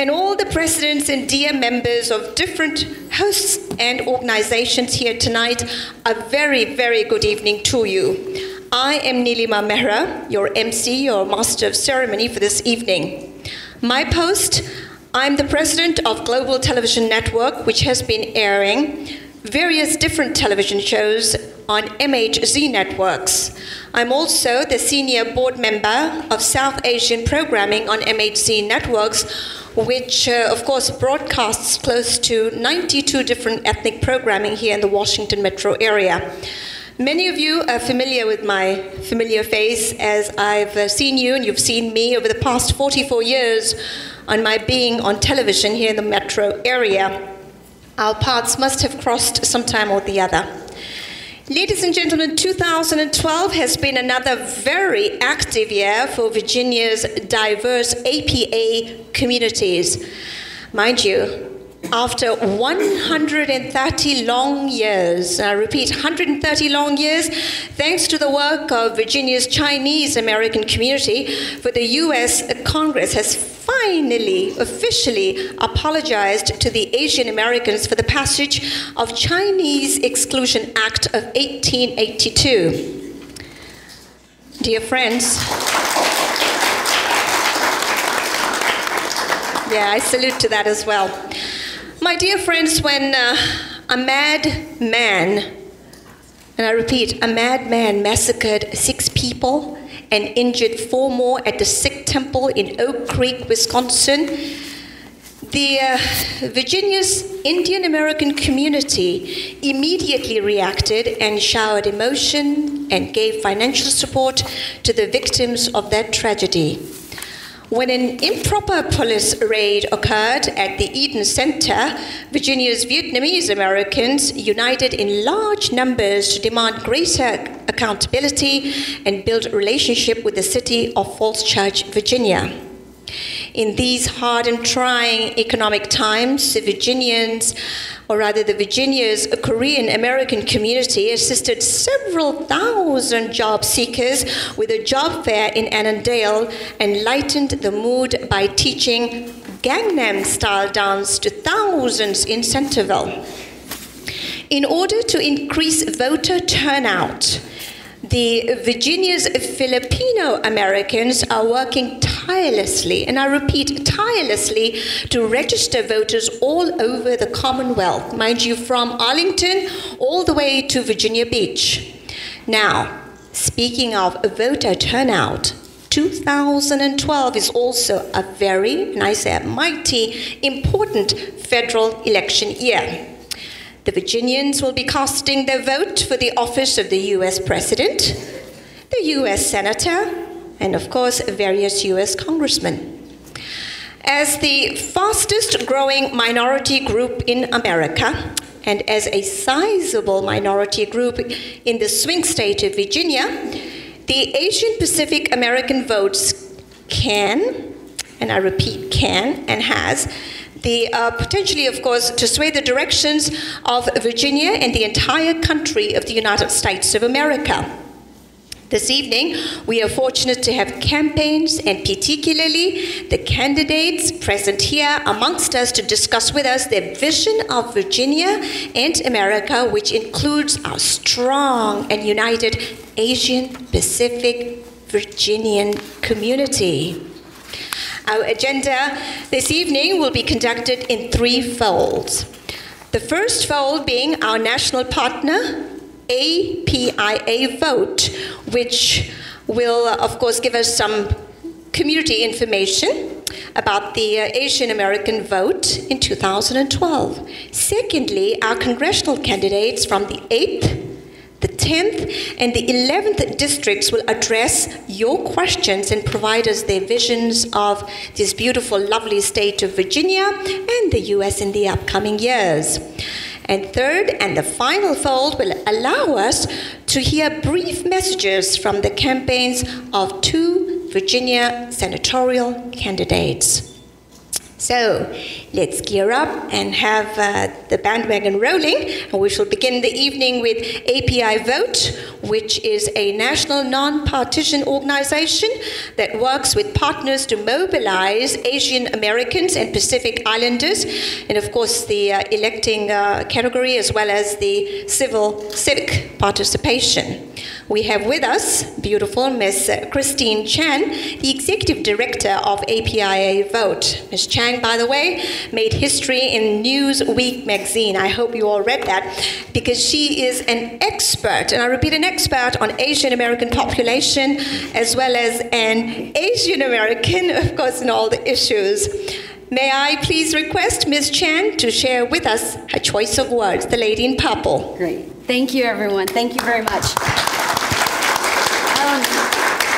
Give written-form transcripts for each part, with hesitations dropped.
and all the presidents and dear members of different hosts and organizations here tonight, a very, very good evening to you. I am Nilima Mehra, your MC, your Master of Ceremony for this evening. My post, I'm the president of Global Television Network, which has been airing various different television shows on MHZ networks. I'm also the senior board member of South Asian programming on MHZ networks, which of course broadcasts close to 92 different ethnic programming here in the Washington metro area. Many of you are familiar with my familiar face, as I've seen you and you've seen me over the past 44 years on my being on television here in the metro area. Our paths must have crossed sometime or the other. Ladies and gentlemen, 2012 has been another very active year for Virginia's diverse APA communities. Mind you, after 130 long years, I repeat, 130 long years, thanks to the work of Virginia's Chinese American community, for the U.S. Congress has finally, officially apologized to the Asian Americans for the passage of Chinese Exclusion Act of 1882. Dear friends, yeah, I salute to that as well. My dear friends, when a madman, and I repeat, a madman massacred 6 people and injured 4 more at the Sikh temple in Oak Creek, Wisconsin, the Virginia's Indian American community immediately reacted and showered emotion and gave financial support to the victims of that tragedy. When an improper police raid occurred at the Eden Center, Virginia's Vietnamese Americans united in large numbers to demand greater accountability and build a relationship with the city of Falls Church, Virginia. In these hard and trying economic times, the Virginia's Korean American community assisted several thousand job seekers with a job fair in Annandale and lightened the mood by teaching Gangnam-style dance to thousands in Centerville. In order to increase voter turnout, the Virginia's Filipino Americans are working tirelessly, and I repeat, tirelessly, to register voters all over the Commonwealth, mind you, from Arlington all the way to Virginia Beach. Now, speaking of voter turnout, 2012 is also a very, and I say a mighty, important federal election year. The Virginians will be casting their vote for the office of the U.S. President, the U.S. Senator, and of course, various U.S. congressmen. As the fastest growing minority group in America, and as a sizable minority group in the swing state of Virginia, the Asian Pacific American votes can, and I repeat, can and has, the potentially, of course, to sway the directions of Virginia and the entire country of the United States of America. This evening, we are fortunate to have campaigns and particularly the candidates present here amongst us to discuss with us their vision of Virginia and America, which includes our strong and united Asian Pacific Virginian community. Our agenda this evening will be conducted in 3 folds. The first fold being our national partner, APIA vote, which will, of course, give us some community information about the Asian American vote in 2012. Secondly, our congressional candidates from the 8th, the 10th, and the 11th districts will address your questions and provide us their visions of this beautiful, lovely state of Virginia and the U.S. in the upcoming years. And third, and the final fold, will allow us to hear brief messages from the campaigns of 2 Virginia senatorial candidates. So let's gear up and have the bandwagon rolling, and we shall begin the evening with API Vote, which is a national non-partisan organization that works with partners to mobilize Asian Americans and Pacific Islanders, and of course the electing category as well as the civic participation. We have with us beautiful Ms. Christine Chan, the Executive Director of APIA Vote. Ms. Chan, by the way, made history in Newsweek magazine. I hope you all read that, because she is an expert, and I repeat, an expert on Asian American population, as well as an Asian American, of course, in all the issues. May I please request Ms. Chan to share with us her choice of words, the lady in purple. Great. Thank you, everyone. Thank you very much.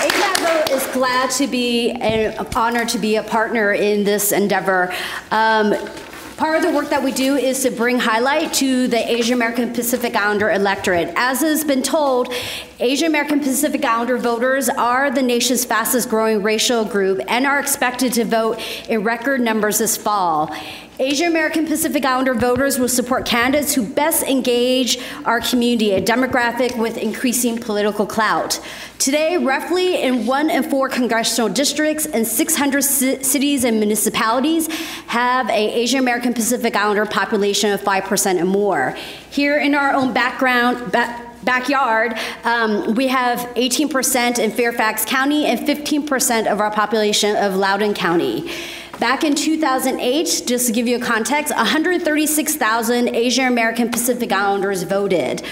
API Vote is glad to be, and honored to be a partner in this endeavor. Part of the work that we do is to bring highlight to the Asian American Pacific Islander electorate. As has been told, Asian American Pacific Islander voters are the nation's fastest growing racial group and are expected to vote in record numbers this fall. Asian American Pacific Islander voters will support candidates who best engage our community, a demographic with increasing political clout. Today, roughly in 1 in 4 congressional districts and 600 cities and municipalities have an Asian American Pacific Islander population of 5% or more. Here in our own backyard, we have 18% in Fairfax County and 15% of our population of Loudoun County. Back in 2008, just to give you a context, 136,000 Asian American Pacific Islanders voted.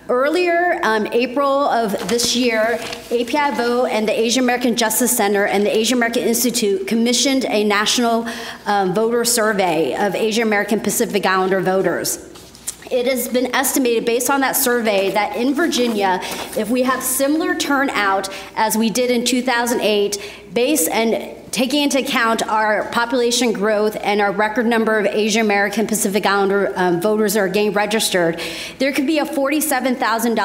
Earlier, April of this year, API Vote and the Asian American Justice Center and the Asian American Institute commissioned a national voter survey of Asian American Pacific Islander voters. It has been estimated based on that survey that in Virginia, if we have similar turnout as we did in 2008, based and taking into account our population growth and our record number of Asian American Pacific Islander voters that are getting registered, there could be a 47,000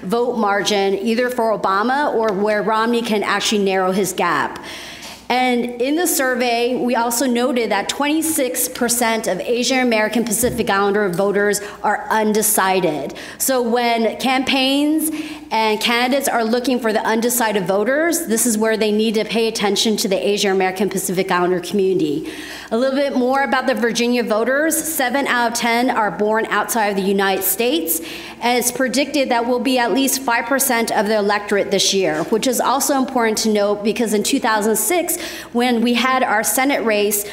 vote margin either for Obama or where Romney can actually narrow his gap. And in the survey, we also noted that 26% of Asian American Pacific Islander voters are undecided. So when campaigns and candidates are looking for the undecided voters, this is where they need to pay attention to the Asian American Pacific Islander community. A little bit more about the Virginia voters. 7 out of 10 are born outside of the United States, and it's predicted that will be at least 5% of the electorate this year, which is also important to note because in 2006, when we had our Senate race,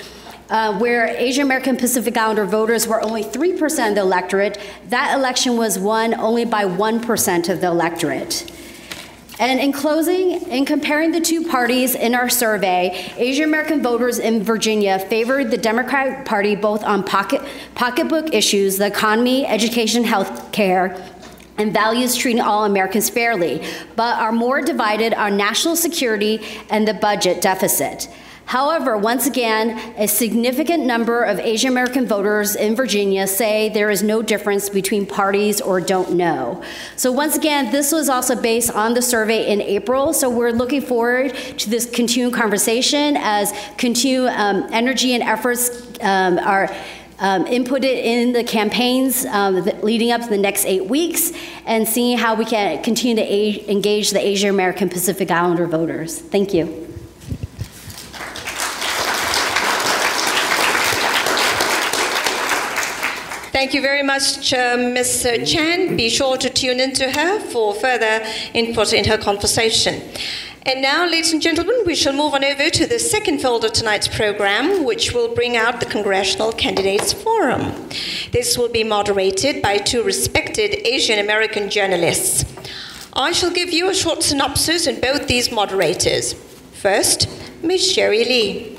where Asian American Pacific Islander voters were only 3% of the electorate, that election was won only by 1% of the electorate. And in closing, in comparing the two parties in our survey, Asian American voters in Virginia favored the Democratic Party both on pocketbook issues, the economy, education, health care, and values treating all Americans fairly, but are more divided on national security and the budget deficit. However, once again, a significant number of Asian American voters in Virginia say there is no difference between parties or don't know. So once again, this was also based on the survey in April, so we're looking forward to this continued conversation as continued energy and efforts are inputted in the campaigns leading up to the next 8 weeks and seeing how we can continue to engage the Asian American Pacific Islander voters. Thank you. Thank you very much, Ms. Chan. Be sure to tune in to her for further input in her conversation. And now, ladies and gentlemen, we shall move on over to the second fold of tonight's program, which will bring out the Congressional Candidates Forum. This will be moderated by 2 respected Asian American journalists. I shall give you a short synopsis on both these moderators. First, Ms. Sherry Lee.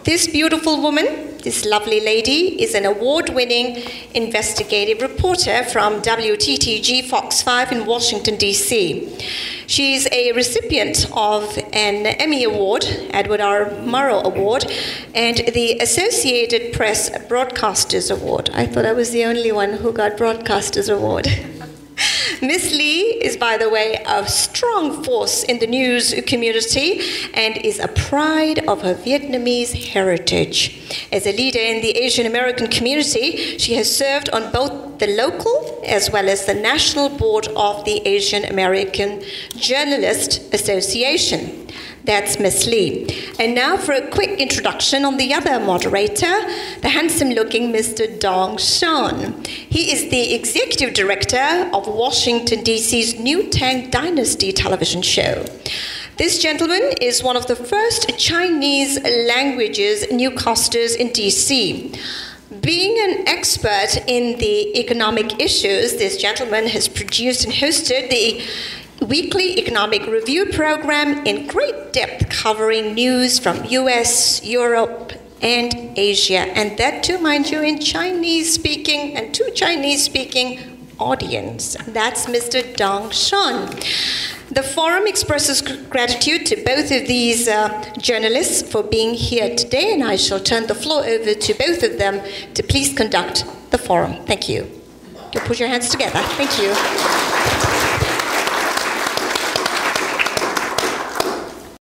This beautiful woman, this lovely lady, is an award-winning investigative reporter from WTTG Fox 5 in Washington, D.C. She's a recipient of an Emmy Award, Edward R. Murrow Award, and the Associated Press Broadcasters Award. I thought I was the only one who got Broadcasters Award. Miss Lee is, by the way, a strong force in the news community and is a pride of her Vietnamese heritage. As a leader in the Asian American community, she has served on both the local as well as the national board of the Asian American Journalist Association. That's Miss Lee. And now for a quick introduction on the other moderator, the handsome-looking Mr. Dong Sean. He is the executive director of Washington, D.C.'s New Tang Dynasty television show. This gentleman is one of the first Chinese languages newscasters in D.C. Being an expert in the economic issues, this gentleman has produced and hosted the weekly economic review program in great depth, covering news from US, Europe, and Asia, and that too, mind you, in Chinese-speaking and to Chinese-speaking audience. That's Mr. Dong Sean. The forum expresses gratitude to both of these journalists for being here today, and I shall turn the floor over to both of them to please conduct the forum. Thank you. You put your hands together. Thank you.